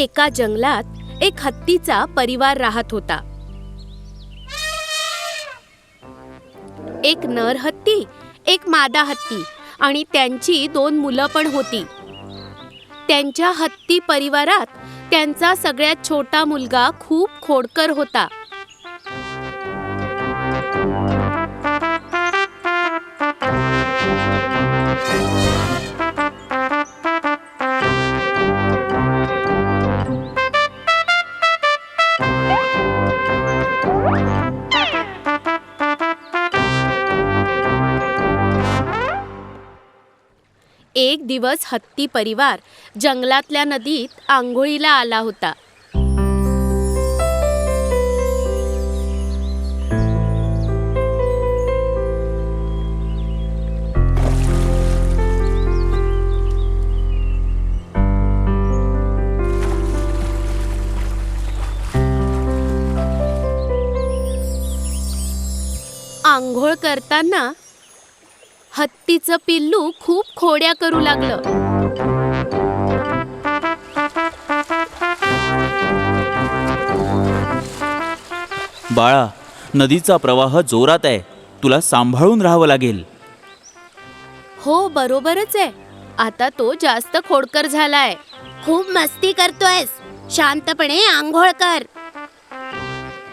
एका जंगलात एक हत्तीचा परिवार राहत होता. एक नर हत्ती, एक मादा हत्ती आणि त्यांची 2 मुलं पण होती. त्यांच्या हत्ती परिवारात त्यांचा सगळ्यात छोटा मुलगा खूप खोडकर होता. एक दिवस हत्ती परिवार जंगलातल्या नदीत आंघोळीला आला होता. आंघोळ करताना हत्तीचं पिल्लू खूप खोड्या करू लागलं. बाळा, नदीचा प्रवाह जोरात आहे. तुला सांभाळून राहावं लागेल. हो, बरोबरच आहे. आता तो जास्त खोडकर झालाय. खूप मस्ती करतोयस. शांतपणे आंघोळ कर.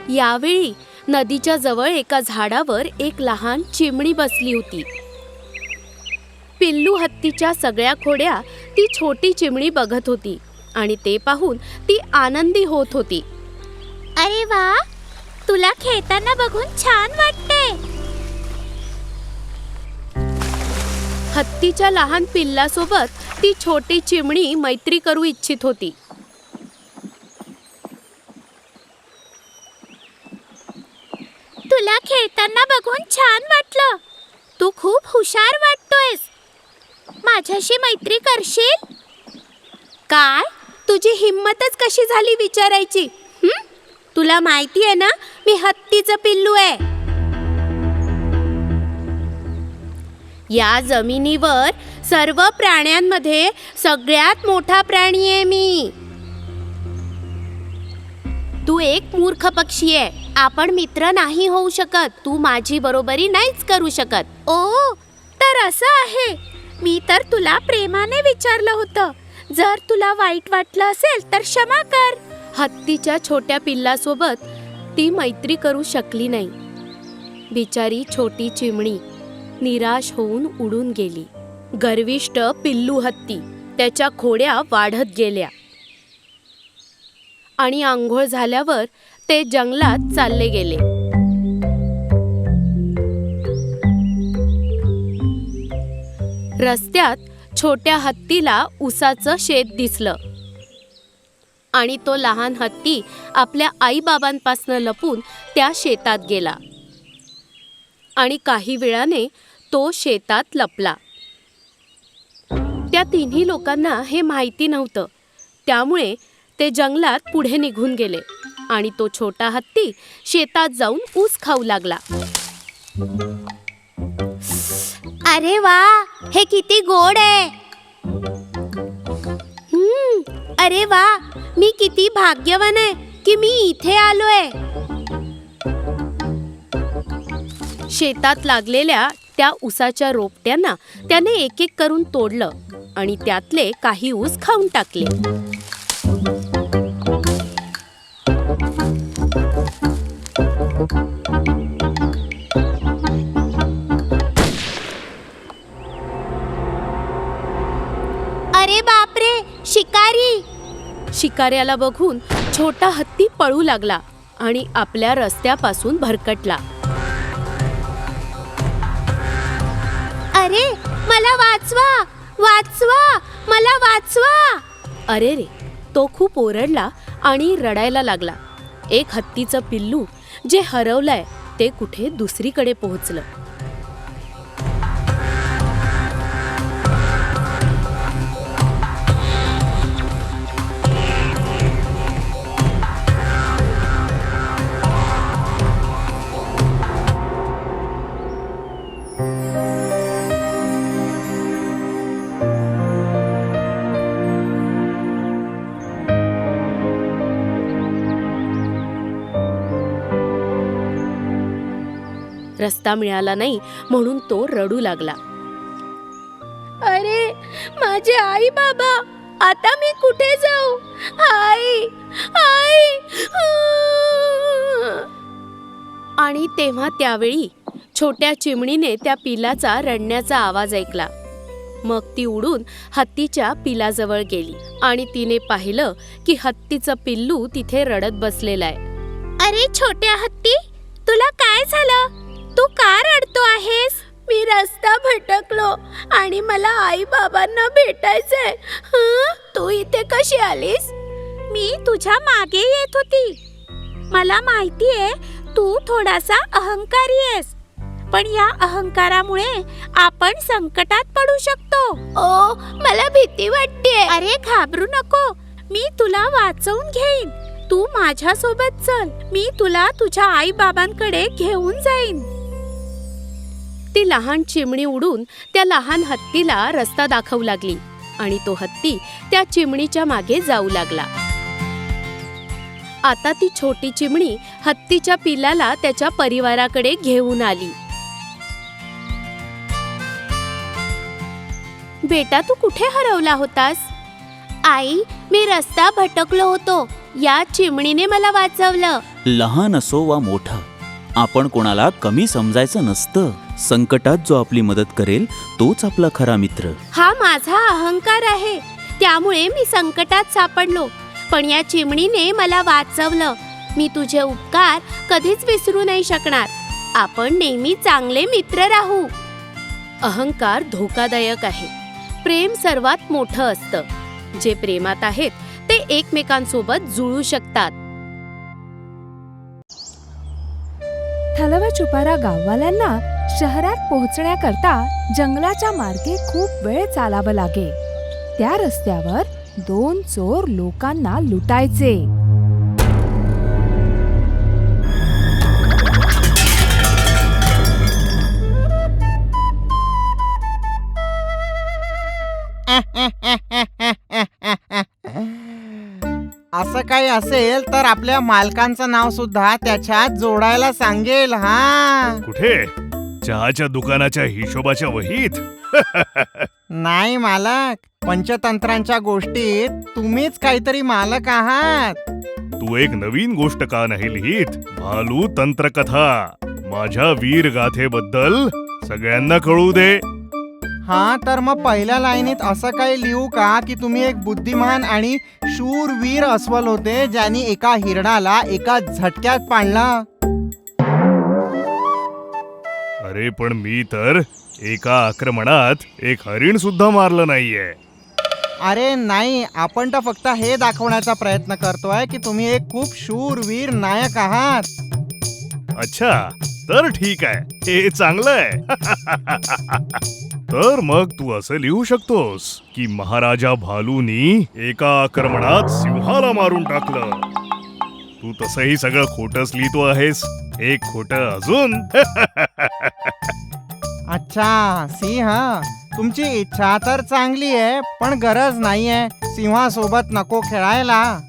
यावेळी नदीच्या जवळ एका झाडावर एक लहान चिमणी बसली होती. पिल्लू हत्तीच्या सगळ्या खोड्या ती छोटी चिमणी बघत होती आणि ते पाहून ती आनंदी होत होती. अरे वा, तुला खेळताना बघून छान वाटते. हत्तीच्या लहान पिल्लासोबत ती छोटी चिमणी मैत्री करू इच्छित होती. तुला खेळताना बघून छान वाटलं. तू खूप हुशार वाटतोयस. माझ्याशी मैत्री करशील? काय? तुझी हिम्मतच कशी झाली विचारायची? तुला माहिती आहे ना, मी हत्तीचं पिल्लू आहे. या जमिनीवर सर्व प्राण्यांमध्ये सगळ्यात मोठा प्राणी आहे मी. तू एक मूर्ख पक्षी आहे. आपण मित्र नाही होऊ शकत. तू माझी बरोबरी नाहीच करू शकत. ओ, तर असं आहे. मी तर तुला प्रेमाने विचारलं होतं. जर तुला वाईट वाटलं असेल तर क्षमा कर. हत्तीच्या छोट्या पिल्लासोबत ती मैत्री करू शकली नाही. बिचारी छोटी चिमणी निराश होऊन उडून गेली. गर्विष्ठ पिल्लू हत्ती त्याच्या खोड्या वाढत गेल्या आणि आंघोळ झाल्यावर ते जंगलात चालले गेले. रस्त्यात छोट्या हत्तीला उसाचं शेत दिसलं आणि तो लहान हत्ती आपल्या आईबाबांपासनं लपून त्या शेतात गेला आणि काही वेळाने तो शेतात लपला. त्या तिन्ही लोकांना हे माहिती नव्हतं. त्यामुळे ते जंगलात पुढे निघून गेले आणि तो छोटा हत्ती शेतात जाऊन ऊस खाऊ लागला. अरे वा, हे किती गोड आहे. अरे वा, मी किती भाग्यवान आहे की मी इथे आलोय. शेतात लागलेल्या त्या ऊसाच्या रोपट्यांना त्याने एक एक करून तोडलं आणि त्यातले काही ऊस खाऊन टाकले. अरे बापरे, शिकारी! शिकाऱ्याला बघून छोटा हत्ती पळू लागला आणि आपल्या रस्त्यापासून भरकटला. अरे, मला वाचवा, वाचवा, मला वाचवा! अरे रे, तो खूप ओरडला आणि रडायला लागला. एक हत्तीचं पिल्लू जे हरवलंय ते कुठे दुसरीकडे पोहोचलं. रस्ता मिळाला नाही म्हणून तो रडू लागला. अरे माझे आई बाबा, आता मी कुठे जाऊ? आई आई. आणि तेव्हा त्यावेळी छोट्या चिमणीने त्या पिलाचा रडण्याचा आवाज ऐकला. मग ती उडून हत्तीच्या पिलाजवळ गेली आणि तिने पाहिलं की हत्तीचं पिल्लू तिथे रडत बसलेलं आहे. अरे छोट्या हत्ती, तुला काय झालं? तू का रडतो आहेस? मी रस्ता भटकलो आणि मला आई बाबांना भेटायचंय. तू इथे कशी आलीस? मी तुझ्या मागे येत होती. मला माहितीये तू थोडासा अहंकारी आहेस, पण या अहंकारामुळे आपण संकटात पडू शकतो. ओ, मला भीती वाटते. अरे घाबरू नको, मी तुला वाचवून घेईन. तू माझ्या सोबत चल, मी तुला तुझ्या आई बाबांकडे घेऊन जाईन. ती लहान चिमणी उडून त्या लहान हत्तीला रस्ता दाखवू लागली आणि तो हत्ती त्या चिमणीच्या मागे जाऊ लागला. आता ती छोटी चिमणी हत्तीच्या पिलाला त्याच्या परिवाराकडे घेऊन आली. बेटा, तू कुठे हरवला होतास? आई, मी रस्ता भटकलो होतो. या चिमणीने मला वाचवलं. लहान असो वा मोठा, आपण कोणाला कमी समजायचं नसतं. संकटात जो आपली मदत करेल तोच आपला खरा मित्र. हा माझा अहंकार आहे, त्यामुळे मी संकटात सापडलो. पण या चिमणीने मला वाचवलं. मी तुझे उपकार कधीच विसरू नाही शकणार. आपण नेहमी चांगले मित्र राहू. अहंकार धोकादायक आहे. प्रेम सर्वात मोठं असतं. जे प्रेमात आहेत ते एकमेकांसोबत जुळू शकतात. थलवचुपारा गाववाल्यांना शहरात पोहोचण्याकरता जंगलाच्या मार्गे खूप वेळ चालावं लागे. त्या रस्त्यावर 2 चोर लोकांना लुटायचे. असं काही असेल तर आपल्या मालकांचं नाव सुद्धा त्याच्यात जोडायला सांगेल. हा, कुठे? चहाच्या दुकानाच्या हिशोबाच्या वहीत? नाही मालक, पंचतंत्रांच्या गोष्टीत तुम्हीच काहीतरी मालक आहात. तू एक नवीन गोष्ट का नाही लिहित? भालू तंत्रकथा माझ्या वीर गाथेबद्दल सगळ्यांना कळू दे. हा, तर मग पहिल्या लाईनीत असं काही लिहू का की तुम्ही एक बुद्धिमान आणि शूरवीर अस्वल होते, ज्यांनी एका हिरणाला एका झटक्यात पाडलं. अरे पण मी तर एका आक्रमणात एक हरिण सुद्धा मारलं नाहीये. अरे नाही, आपण तर फक्त हे दाखवण्याचा प्रयत्न करतोय की तुम्ही एक खूप शूरवीर नायक आहात. अच्छा, तर ठीक आहे, हे चांगलं आहे. तर मग तू असं लिहू शकतोस की महाराजा भालूनी एका आक्रमणात सिंहाला मारून टाकलं. तू तसंही सगळं खोटंच लिहितो आहेस. एक खोटं अजून. अच्छा, सिंह, तुमची इच्छा तर चांगली आहे, पण गरज नाहीये. सिंहासोबत नको खेळायला.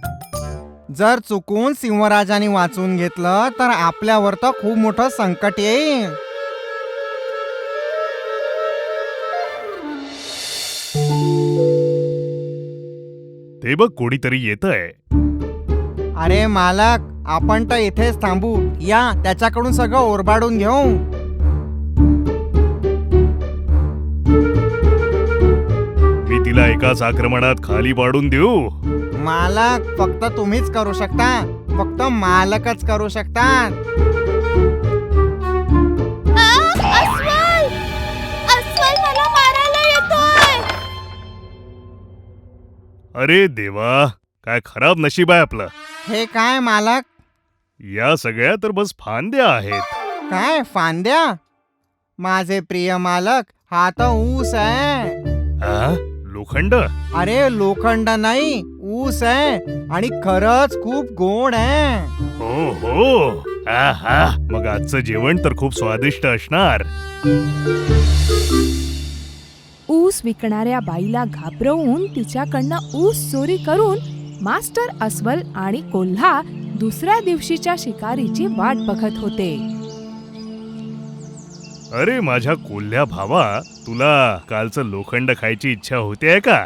जर चुकून सिंहराजाने वाचून घेतलं तर आपल्यावर तर खूप मोठं संकट येईल. ते बघ, कोणीतरी येतंय. अरे मालक, आपण तर इथेच थांबू. या, त्याच्याकडून सगळं ओरबाडून घेऊ. मी तिला एकाच आक्रमणात खाली पाडून देऊ? मालक, फक्त तुम्हीच करू शकता. फक्त मालकच करू शकतात. अस्वल! अस्वल मला मारायला येतोय. अरे देवा, काय खराब नशीब आहे आपलं. हे काय मालक? या सगळ्या तर बस फांद्या आहेत. काय फांद्या? माझे प्रिय मालक, हा तर ऊस आहे. आ? लोखंड? अरे लोखंड नाही, ऊस आहे आणि खरंच खूप गोड आहे. हो हो. आहा, मग आजचं जेवण तर खूप स्वादिष्ट असणार. ऊस विकणाऱ्या बाईला घाबरवून तिच्याकडनं ऊस चोरी करून मास्टर अस्वल आणि कोल्हा दुसऱ्या दिवशीच्या शिकारीची वाट बघत होते. अरे माझ्या कोल्ह्या भावा, तुला कालचं लोखंड खायची इच्छा होते का?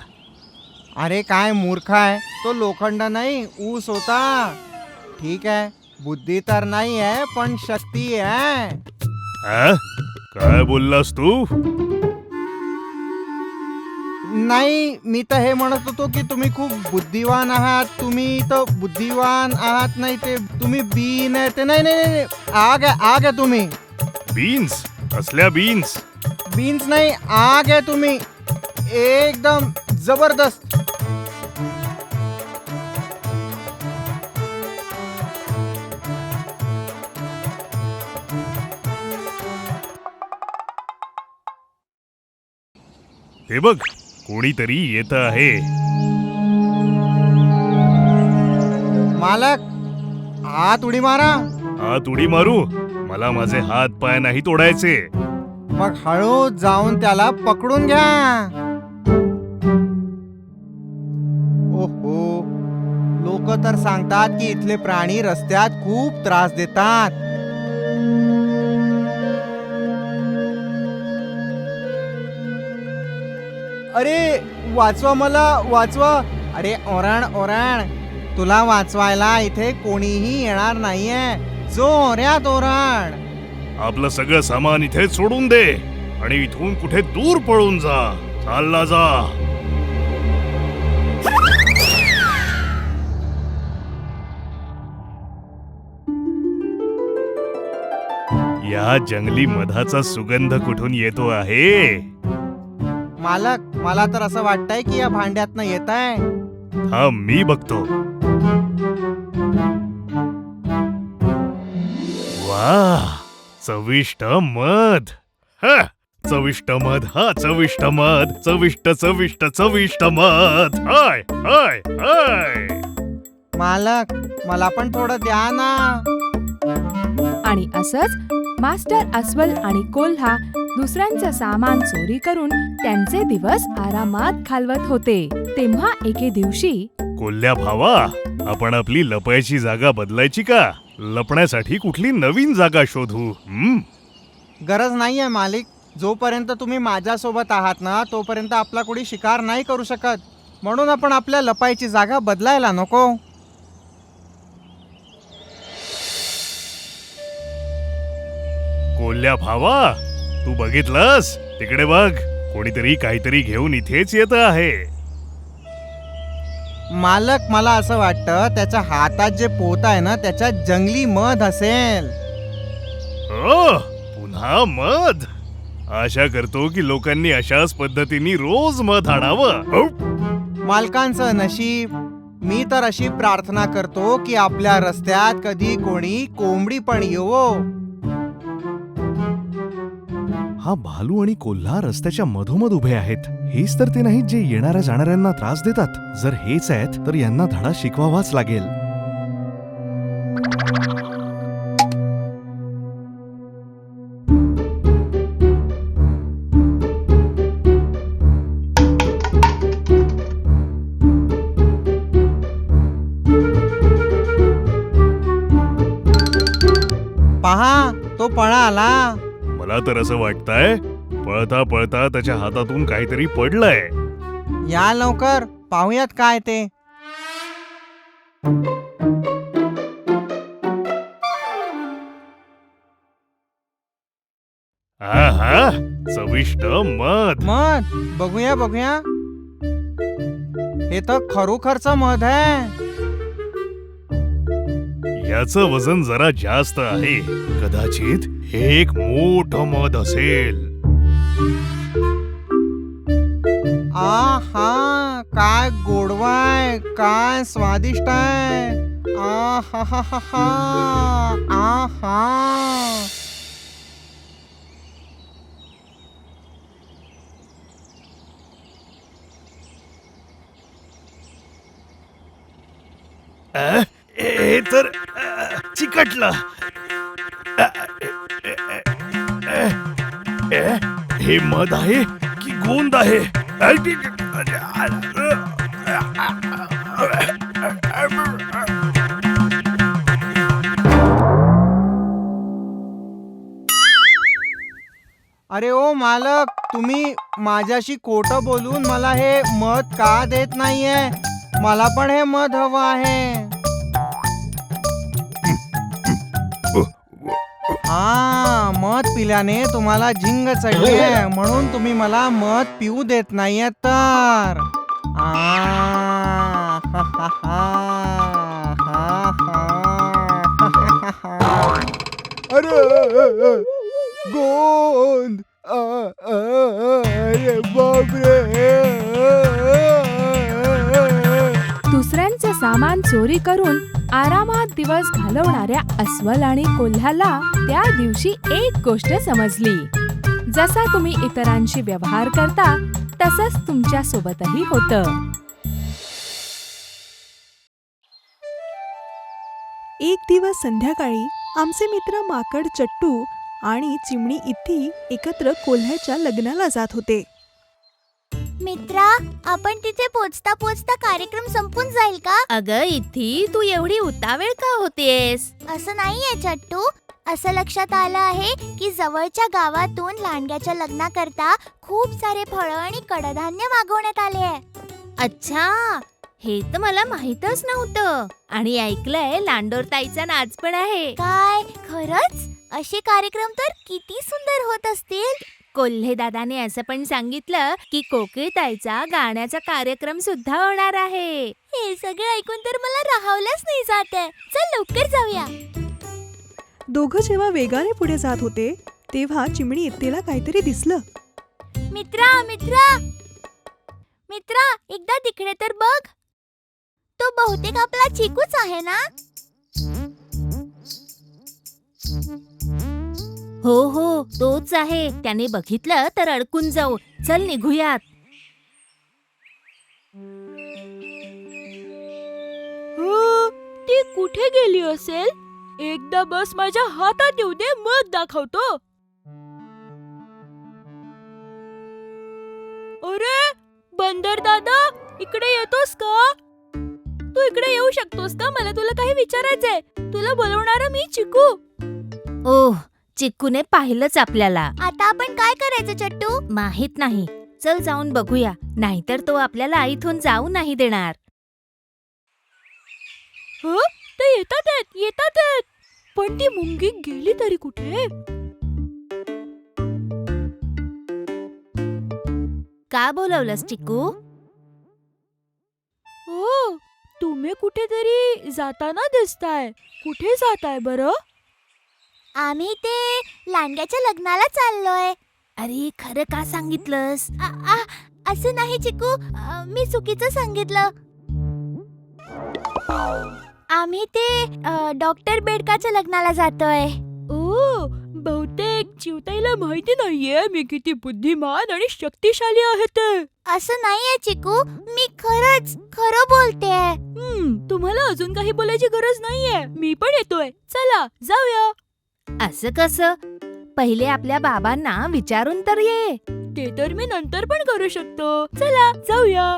अरे काय मूर्ख आहे, तो लोखंड नाही ऊस होता. ठीक आहे, बुद्धी तर नाही आहे पण शक्ती आहे. आ? काय बोललास तू? नाही, मी तर हे म्हणत होतो की तुम्ही खूप बुद्धिवान आहात. तुम्ही तर बुद्धिवान आहात, नाही ते तुम्ही बीन आहे ते. नाही नाही नाही, आग आहे तुम्ही. बीन्स? असल्या बीन्स? बीन्स नाही, आग आहे तुम्ही, एकदम जबरदस्त. ते बघ, कोणीतरी येत आहे. मालक, हात उडी मारा. हात उडी मारू? मला माझे हात पाय नाही तोडायचे. मग हळू जाऊन त्याला पकडून घ्या. ओहो, लोक तर सांगतात की इथले प्राणी रस्त्यात खूप त्रास देतात. अरे वाचवा, मला वाचवा. अरे ओरण ओरण, तुला वाचवायला इथे कोणीही येणार नाहीये. जोऱ्यात ओरण. आपलं सगळं सामान इथे सोडून दे आणि इथून कुठे दूर पळून जा. चालला जा. या जंगली मधाचा सुगंध कुठून येतो आहे? मालक, मला तर असं वाटतंय की या भांड्यातनं येत आहे. हा मी बघतो. वा, चविष्ट मध. हा, चविष्ट मध, हा चविष्ट मध. चविष्ट चविष्ट चविष्ट मध. हाय हाय हाय. मालक, मला पण थोडं द्या ना. आणि असंच मास्टर अस्वल आणि कोल्हा दुसऱ्यांचं सामान चोरी करून त्यांचे दिवस आरामात घालवत होते. तेव्हा एके दिवशी कोल्ह्या भावा, आपण आपली लपायची जागा बदलायची का? लपण्यासाठी कुठली नवीन जागा शोधू. गरज नाहीये मालिक. जोपर्यंत तुम्ही माझ्यासोबत आहात ना, तोपर्यंत आपला कोणी शिकार नाही करू शकत. म्हणून आपण आपल्या लपायची जागा बदलायला नको. कोल्ह्या भावा, तू बघितलंस? तिकडे बघ, कोणीतरी काहीतरी घेऊन इथेच येत आहे. मालक, मला असं वाटतं त्याच्या हातात जे पोत आहे ना, त्याच्यात जंगली मध असेल. पुन्हा मध? आशा करतो की लोकांनी अशाच पद्धतीने रोज मध आणावं. मालकांचं नशीब. मी तर अशी प्रार्थना करतो की आपल्या रस्त्यात कधी कोणी कोंबडी पण येवो. हा भालू आणि कोल्हा रस्त्याच्या मधोमध उभे आहेत. हेच तर ते नाहीत जे येणाऱ्या जाणाऱ्यांना त्रास देतात. जर हेच आहेत तर यांना धडा शिकवावाच लागेल. पहा, तो पळाला. मला तर असं वाटतंय, पळता पळता त्याच्या हातातून काहीतरी पडलंय. या लवकर, पाहूयात काय ते. आहा, चविष्ट मध. मध, बघूया बघूया. हे तर खरोखरचं मध आहे. याचं वजन जरा जास्त आहे. कदाचित हे एक मोठं मध असेल. आहा, काय गोडवा आहे, काय स्वादिष्ट आहे. आहा, आहा. हे तर चिकटलं. हे मध आहे की गोंद आहे? अरे ओ मालक, तुम्ही माझ्याशी खोटं बोलून मला हे मध का देत नाहीये? मला पण हे मध हवं आहे. हा, मध पिल्याने तुम्हाला झिंग चढलीये म्हणून तुम्ही मला मध पिऊ देत नाहीये तर. आ, हा, हा, हा, हा, हा. अरे गोंद, अरे बापरे. दुसऱ्यांचं सामान चोरी करून आरामात दिवस घालवणाऱ्या अस्वल आणि कोल्ह्याला त्या दिवशी एक गोष्ट समजली. जसा तुम्ही इतरांशी व्यवहार करता तसंच तुमच्या सोबतही होतं. एक दिवस संध्याकाळी आमचे मित्र माकड चट्टू आणि चिमणी इथी एकत्र कोल्ह्याच्या लग्नाला जात होते. मित्रा, आपण तिथे पोचता पोचता कार्यक्रम संपून जाईल का? अगं इथी, तू एवढी उतावेळ का होतेस? असं नाहीये चट्टू. असं लक्षात आलं आहे की जवळच्या गावातून लांडग्याच्या लग्नाकरता खूप सारे फळं आणि कडधान्य मागवण्यात आले आहे. अच्छा, हे तर मला माहीतच नव्हतं. आणि ऐकलंय लांडोरताईचा नाच पण आहे. काय खरंच? असे कार्यक्रम तर किती सुंदर होत असतील. कोल्हे दादाने असं पण सांगितलं की कोकिळताईचा गाण्याचा कार्यक्रम सुद्धा होणार आहे. हे सगळं ऐकून तर मला राहावलंच नाही जात आहे. चल लवकर जाऊया. दोघं जेव्हा वेगाने पुढे जात होते तेव्हा चिमणी इत्तीला काहीतरी दिसलं. मित्रा मित्रा मित्रा, एकदा तिकडे तर बघ. तो बहुतेक आपला चिकूच आहे ना? हो हो, तोच आहे. त्याने बघितलं तर अडकून जाऊ. चल निघूयात. ती कुठे गेली असेल? एकदा बस माझ्या हातात येऊ दे, मग दाखवतो. अरे बंदर दादा, इकडे येतोस का? तू इकडे येऊ शकतोस का? मला तुला काही विचारायचंय. तुला बोलवणारा मी चिकू. ओह, चिक्कूने पाहिलंच आपल्याला. आता आपण काय करायचं चट्टू? माहित नाही. चल जाऊन बघूया, नाहीतर तो आपल्याला इथून जाऊ नाही देणार. ते येतात. पण ती मुंगी गेली तरी कुठे? का बोलवलंस चिक्कू? हो, तुम्ही कुठेतरी जाताना दिसताय. कुठे जाताय बरं? आम्ही ते लांडग्याच्या लग्नाला चाललोय. अरे खरं का सांगितलंस? असं नाही चिकू, मी चुकीचं सांगितलं. आम्ही ते डॉक्टर बेडकाच्या लग्नाला जातोय. ओ, बहुतेक चिवताईला माहिती नाहीये मी किती बुद्धिमान आणि शक्तिशाली आहे ते. असं नाहीये चिकू, मी खरं बोलतेय. तुम्हाला अजून काही बोलायची गरज नाहीये. मी पण येतोय. चला जाऊया. असं कसं? पहिले आपल्या बाबांना विचारून तर ये. ते तर मी नंतर पण करू शकतो. चला जाऊया.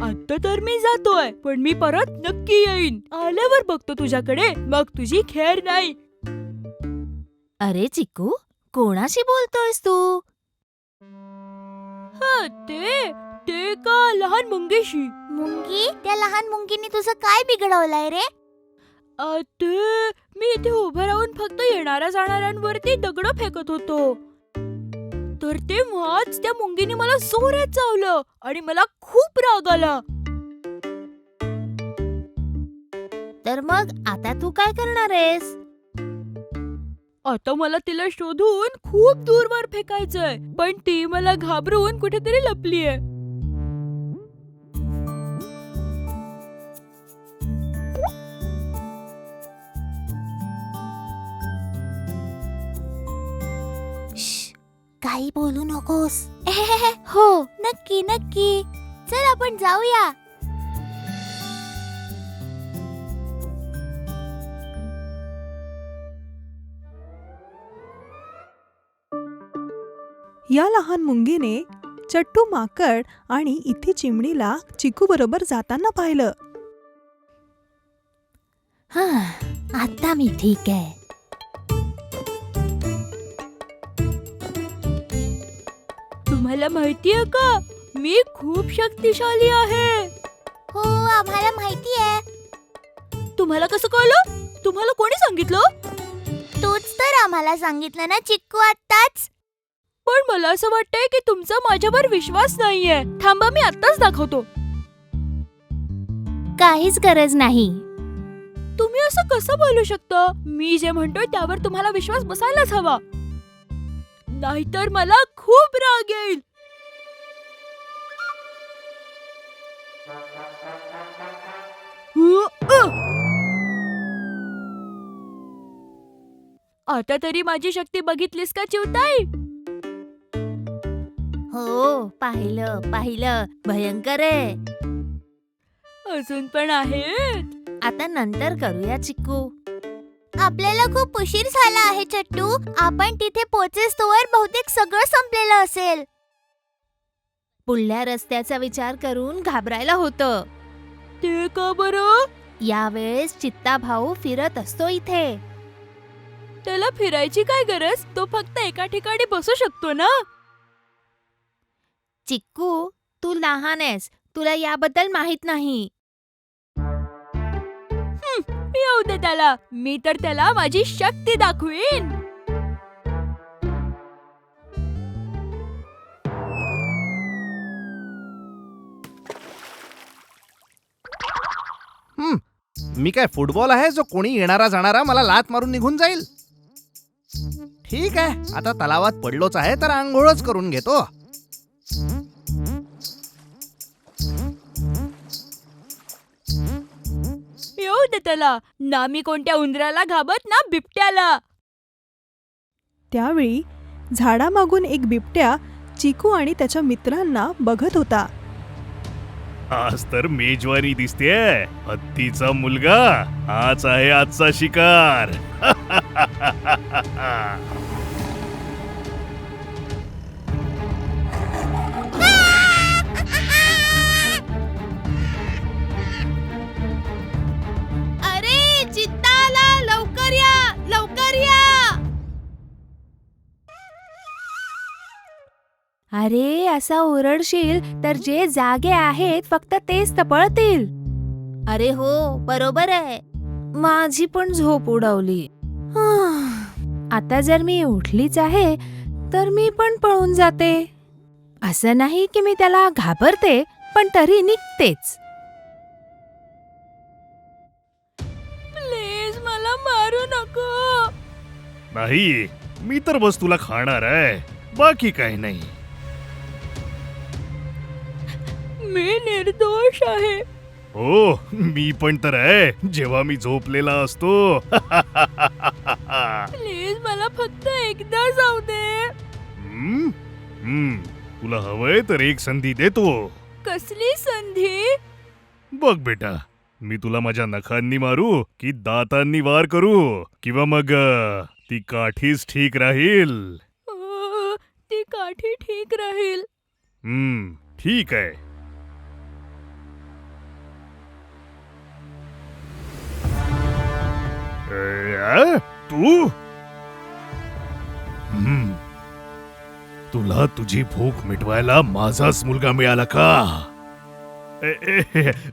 आता तर मी जातोय, पण मी परत नक्की येईन. आल्यावर बघतो तुझ्याकडे, मग तुझी खेर नाही. अरे चिकू, कोणाशी बोलतोयस तू? ते का लहान मुंगीशी. मुंगी? त्या लहान मुंगीने तुझं काय बिघडवलंय रे? मी इथे उभं राहून फक्त येणाऱ्या जाणाऱ्यांवरती दगड फेकत होतो. तर तेव्हाच त्या मुंगीने मला जोरात चावलं आणि मला खूप राग आला. तर मग आता तू काय करणार आहेस? आता मला तिला शोधून खूप दूरवर फेकायचंय, पण ती मला घाबरून कुठेतरी लपलीये. काही बोलू नकोस. हो, नक्की नक्की. चल आपण जाऊया. या लहान मुंगीने चट्टू माकड आणि इथे चिमणीला चिकू बरोबर जाताना पाहिलं. आता मी ठीक आहे. तुम्हाला माहितीये का मी खूप शक्तिशाली आहे. हो आम्हाला माहिती आहे. तुम्हाला कसं कळलं? तुम्हाला कोणी सांगितलं? तूच तर आम्हाला सांगितलं ना चिक्कू आत्ताच. पण मला असं वाटतंय की तुमचा माझ्यावर विश्वास नाहीये. थांबा, मी आत्ताच दाखवतो. काहीच गरज नाही. तुम्ही असं कसं बोलू शकता? मी जे म्हणतोय त्यावर तुम्हाला विश्वास बसायलाच हवा, नाहीतर मला खूप राग येईल. आता तरी माझी शक्ती बघितलीस का चिवताई? हो पाहिलं पाहिलं, भयंकर आहे. अजून पण आहे. आता नंतर करूया चिक्कू. आपल्याला खूप उशीर झाला आहे चट्टू. आपण तिथे पोहोचेस्तोवर बहुतेक सगळं संपलेलं असेल. पुढल्या रस्त्याचा विचार करून घाबरायला होतं. ते का बरं? यावेळेस चित्ता भाऊ फिरत असतो इथे. त्याला फिरायची काय गरज? तो फक्त एका ठिकाणी बसू शकतो ना. चिक्कू तू लहान आहेस, तुला याबद्दल माहित नाही. येऊ दे त्याला. मी तर त्याला माझी शक्ती दाखवीन. मी काय फुटबॉल आहे जो कोणी येणारा जाणारा मला लात मारून निघून जाईल? ठीक आहे, आता तलावात पडलोच आहे तर आंघोळच करून घेतो. येऊ दे त्याला. ना मी कोणत्या उंदराला घाबरत ना बिबट्याला. त्यावेळी झाडामागून एक बिबट्या चिकू आणि त्याच्या मित्रांना बघत होता. आज तर मेजवानी दिसतेय. हत्तीचा मुलगा हाच आहे आजचा शिकार. अरे चित्ताला, लवकर या, लवकर या. अरे असा ओरडशील तर जे जागे आहेत फक्त तेच तपळतील. अरे हो बरोबर आहे. माझी पण झोप उडवली. आता जर मी उठलीच आहे तर मी पण पळून जाते. असं नाही की मी त्याला घाबरते, पण तरी निघतेच. प्लीज मला मारू नको. नाही, मी तर बस तुला खाणार आहे, बाकी काही नाही. मी निर्दोष आहे. हो, मी पण तर आहे जेव्हा मी झोपलेला असतो. प्लीज मला फक्त एकदा जाऊ दे. हम्म, तुला हवंय तर एक संधी देतो. कसली संधी? बघ बेटा, मी तुला माझ्या नखांनी मारू की दातांनी वार करू, किंवा मग ती काठीच ठीक राहील? ती काठी ठीक राहील. ठीक आहे. तू तुला तुझी भूक मिटवायला माझाच मुलगा मिळाला का?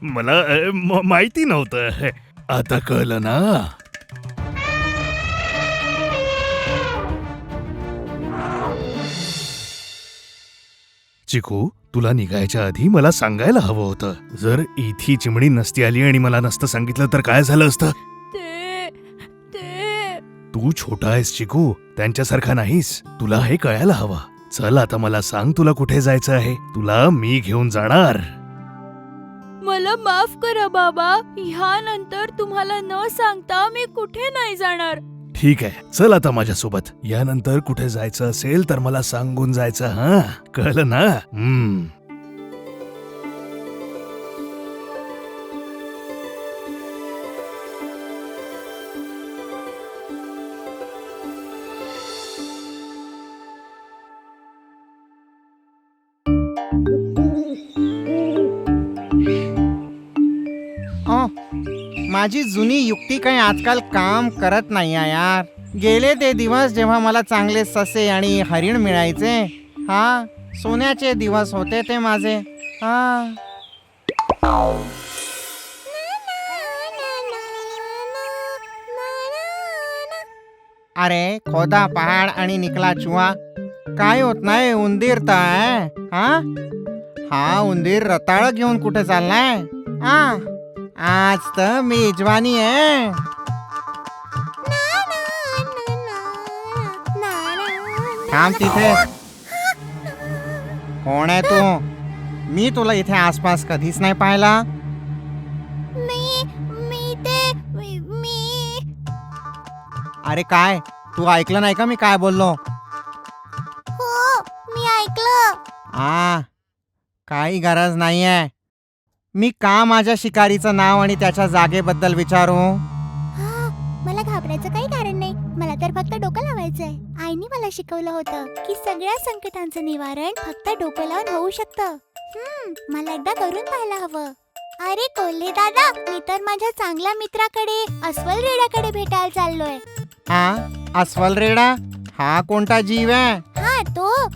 मला माहिती नव्हतं. आता कळलं ना? चिकू, तुला निघायच्या आधी मला सांगायला हवं होतं. जर इथी चिमणी नसती आली आणि मला नसतं सांगितलं तर काय झालं असतं? तू छोटा आहेस चिकू, त्यांच्यासारखा नाहीस. तुला हे कळायला हवं. चल आता मला सांग, तुला कुठे जायचं आहे? तुला मी घेऊन जाणार. मला माफ करा बाबा. ह्यानंतर तुम्हाला न सांगता मी कुठे नाही जाणार. ठीक आहे, चल आता माझ्यासोबत. यानंतर कुठे जायचं असेल तर मला सांगून जायचं. हा, कळलं ना? माझी जुनी युक्ती काही आजकाल काम करत नाही यार. गेले ते दिवस जेव्हा मला चांगले ससे आणि हरिण मिळायचे. हा, सोन्याचे दिवस होते ते माझे. हा. अरे खोदा पहाड आणि निकला चुहा, काय होत नाही उंदीर तर आहे. हा उंदीर रताळ घेऊन कुठे चाललाय? आज तर मेजवानी आहे. थांब तिथे. कोण आहे तू? मी तुला इथे आसपास कधीच नाही पाहिला. अरे काय, तू ऐकलं नाही का मी काय बोललो? हो, मी ऐकलं. काही गरज नाहीये. मी का माझ्या शिकारीचं नाव आणि त्याच्या जागेबद्दल विचारू? मला घाबरायचं काही कारण नाही. मला तर फक्त डोकं लावायचंय. आईने मला शिकवलं होतं की सगळ्या संकटांचं निवारण फक्त डोकं लावून होऊ शकतं. मला एकदा करून पाहायला हवं. अरे कोल्हे दादा, मी तर माझ्या चांगल्या मित्राकडे अस्वल रेड्याकडे भेटायला चाललोय. अस्वल रेडा हा कोणता जीव आहे?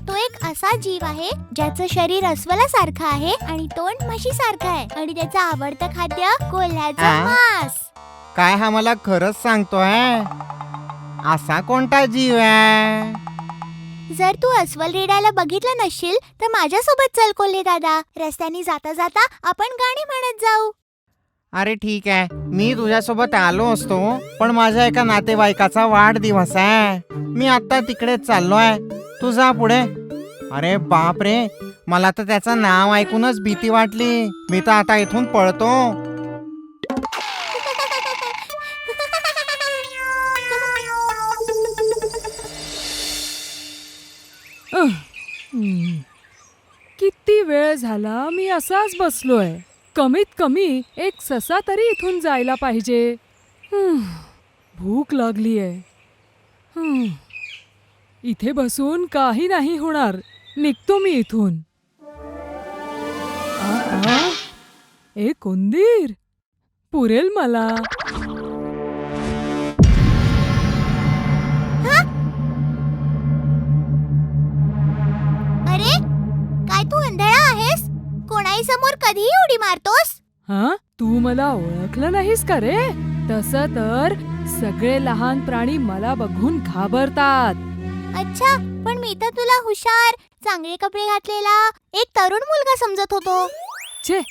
तो एक असा जीव आहे ज्याचं शरीर अस्वलासारखं आहे आणि तोंड म्हशीसारखं आहे आणि त्याचं आवडतं खाद्य कोल्ह्याचं मांस. काय हा मला खरंच सांगतोय? असा कोणता जीव आहे? जर तू अस्वल रेड्याला बघितलं नसशील तर माझ्यासोबत चल कोल्हे दादा. रस्त्याने जाता जाता आपण गाणी म्हणत जाऊ. अरे ठीक आहे, मी तुझ्यासोबत आलो असतो, पण माझ्या एका नातेवाईकाचा वाढदिवस आहे. मी आता तिकडेच चाललोय. तू जा पुढे. अरे बाप रे, मला तर त्याचं नाव ऐकूनच भीती वाटली. मी तर आता इथून पळतो. किती वेळ झाला मी असाच बसलोय. कमीत कमी एक ससा तरी इथून जायला पाहिजे. भूक लागली आहे. इथे बसून काही नाही होणार. निघतो मी इथून. एक उंदीर पुरेल मला. अरे काय तू अंधळा आहेस? कोणाही समोर कधीही उडी मारतोस? तू मला ओळखलं नाहीस का रे? तसं तर सगळे लहान प्राणी मला बघून घाबरतात. अच्छा, पण मी तर तुला हुशार, चांगले कपडे घातलेला एक तरुण मुलगा समजत होतो. छे,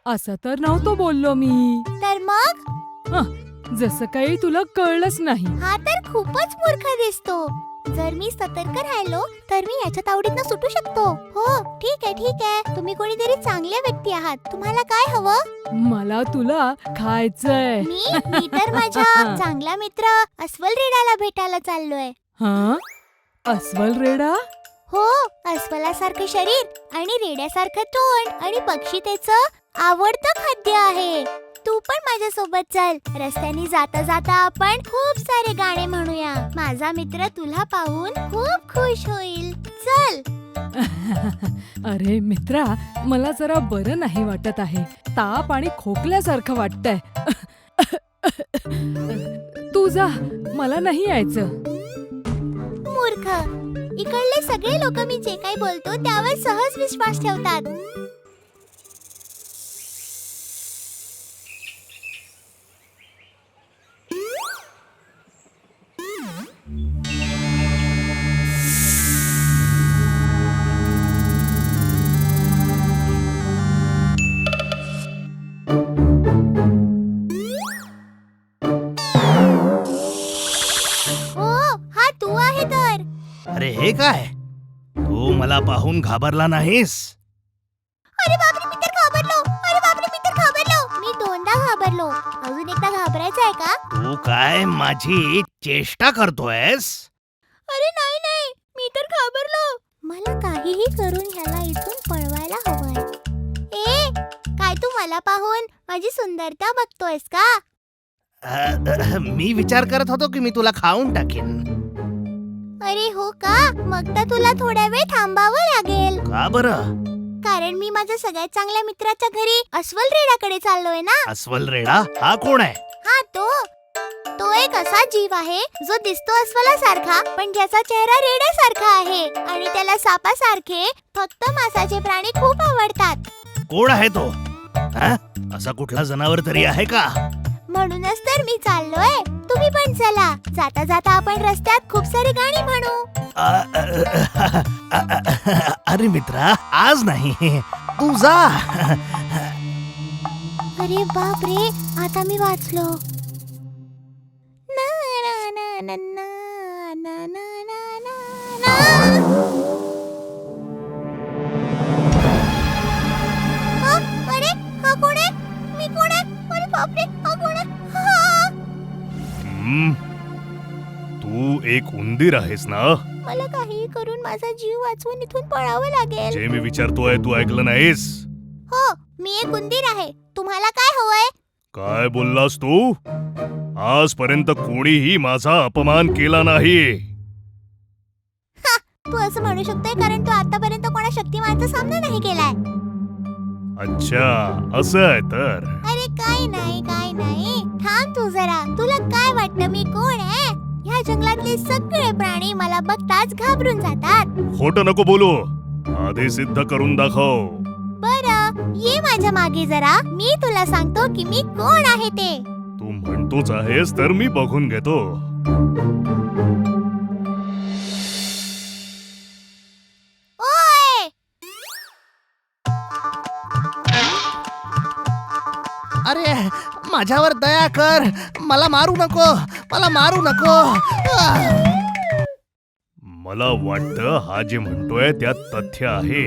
असं तर नव्हतो बोललो मी. तर मग जसं काही तुला कळलंच नाही. हा तर खूपच मूर्ख दिसतो. जर मी सतर्क राहिलो तर मी याच्या तावडीतनं सुटू शकतो. हो ठीक आहे. तुम्ही कोणीतरी चांगल्या व्यक्ती आहात. तुम्हाला काय हवं? मला तुला खायचंय. मी तर माझ्या चांगला मित्र अस्वल रेड्याला भेटायला चाललोय. अस्वल रेडा? हो, अस्वलासारखं शरीर आणि रेड्यासारखं तोंड आणि पक्षी त्याचं आवडतं खाद्य आहे. तू पण माझ्यासोबत चल. रस्त्याने जाता जाता आपण खूप सारे गाणे म्हणूया. माझा मित्र तुला पाहून खूप खुश होईल. चल. अरे मित्रा, मला जरा बरं नाही वाटत आहे. ताप आणि खोकल्यासारखं वाटतंय. तू जा, मला नाही यायचं. मूर्ख, इकडले सगळे लोक मी जे काही बोलतो त्यावर सहज विश्वास ठेवतात. अरे हे काय? तू मला पाहून घाबरला नाहीस? अरे बापरे, मी तर घाबरलो. मी दोनदा घाबरलो. अजून एकदा घाबरायचं आहे का? तू काय माझी चेष्टा करतोयस? अरे नाही, मी तर घाबरलो. मला काहीही करून ह्याला इथून पळवायला हवंय. काय तू मला पाहून माझी सुंदरता बघतोयस का? मी विचार करत होतो की मी तुला खाऊन टाकेन. अरे हो का? मग तर तुला थोडा वेळ थांबावं लागेल. का बरं? कारण मी माझ्या सगळ्यात चांगल्या मित्राच्या घरी अस्वल रेड्याकडे चाललोय ना. अस्वल रेडा हा कोण आहे? हा तो तो एक असा जीव आहे जो दिसतो अस्वलासारखा पण ज्याचा चेहरा रेड्यासारखा आहे आणि त्याला सापासारखे फक्त मांसाचे प्राणी खूप आवडतात. कोण आहे तो? हा? असा कुठला जनावर तरी आहे का? म्हणूनच तर मी चाललोय. तुम्ही पण चला. जाता जाता आपण रस्त्यात खूप सारी गाणी म्हणू. अरे मित्रा, आज नाही, तू जा. अरे बाप रे, आता मी वाचलो. ना ना ना ना ना ना ना ना ना. हा? अरे हा कोण आहे? मी कोण आहे? अरे बापरे, हा कोण आहे? हा. तू एक उंदीर आहेस ना? मला काही करून माझा जीव वाचवून इथून पळावं लागेल. जे मी विचारतोय तू ऐकलं नाहीस? हो, मी एक उंदीर आहे. तुम्हाला काय हवंय? काय बोललास तू? आजपर्यंत कोणीही माझा अपमान केला नाही. तू असं म्हणू शकतोय कारण तू आतापर्यंत कोणा शक्तिमानचा सामना नाही केलाय. अच्छा, असं आहे तर. अरे काय नाही काय नाही, थांब तू जरा. तुला काय वाटतं मी कोण आहे? ह्या जंगलातले सगळे प्राणी मला बघताच घाबरून जातात. खोटं नको बोलू, आधी सिद्ध करून दाखव. बरं, ये माझ्या मागे जरा. मी तुला सांगतो की मी कोण आहे ते. तू म्हणतोच आहेस तर मी बघून घेतो. ओय! अरे माझ्यावर दया कर, मला मारू नको, मला मारू नको. मला वाटतं हा जे म्हणतोय त्यात तथ्य आहे.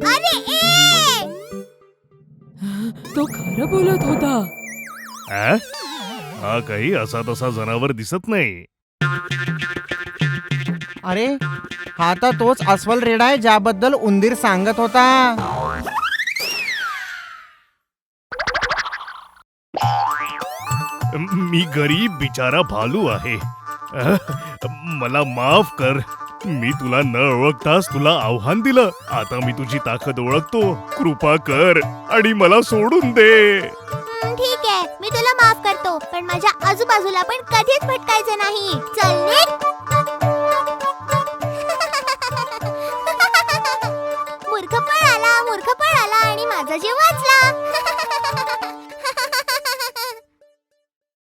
अरे ए! तो खरं बोलत होता. आ? हा काही असा तसा जनावर दिसत नाही. अरे हा तर तोच अस्वल रेडा आहे ज्याबद्दल उंदीर सांगत होता. मी गरीब बिचारा भालू आहे. मला माफ कर. मी तुला न ओळखताच तुला आव्हान दिलं. आता मी तुझी ताकद ओळखतो. कृपा कर आणि मला सोडून दे. ठीक आहे, मी तुला माफ करतो पण माझ्या आजूबाजूला पण कधीच भटकायचं नाही. चल निघ.